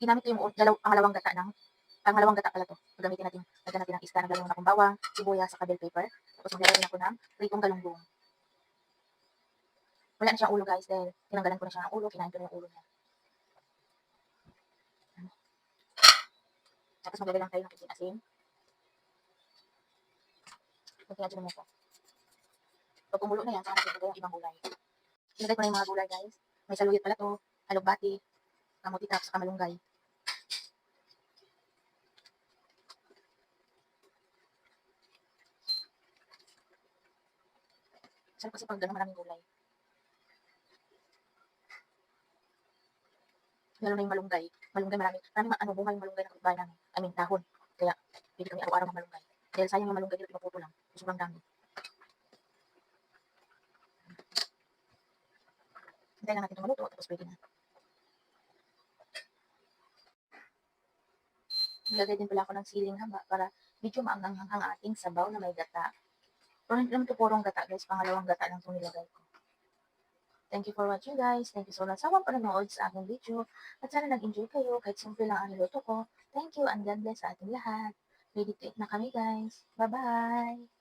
ginamit ko yung pangalawang gata pala 'to. Gagamitin natin, lagyan natin ng isda, naglagay muna akong bawang, sibuyas, saka bell pepper. Tapos maglalagay din ako ng pritong galunggong. Wala na siyang ulo guys dahil tinanggalan ko na siya ng ulo, kinain ko na yung ulo niya. Tapos maglalagay lang tayo ng kunting asin. Kunting ajinomoto. Pag kumulo na yan, saka natin ilagay yung ibang gulay. Ilagay ko na yung mga gulay guys. May saluyot pala to, alugbati, kamuti tapos saka malunggay. Sarap kasi pag gano'n maraming gulay. Lalo na yung malunggay. Malunggay maraming bunga yung malunggay ng kapitbahay namin. I mean, dahon. Kaya, pili kami araw-araw ng malunggay. Dahil sayang yung malunggay nila, pinuputo lang. Sobrang dami. Hintayin lang natin ito maluto, tapos pwede na. Nilagay din pala ako ng siling haba para medyo maanghang ang ating sabaw na may gata. Pero hindi naman ito purong gata guys, pangalawang gata lang itong nilagay ko. Thank you for watching guys. Thank you so much sa mga panonood sa aking video. At sana nag-enjoy kayo kahit simple lang ang niluto ko. Thank you and God bless sa ating lahat. Ready to eat na kami guys. Bye-bye!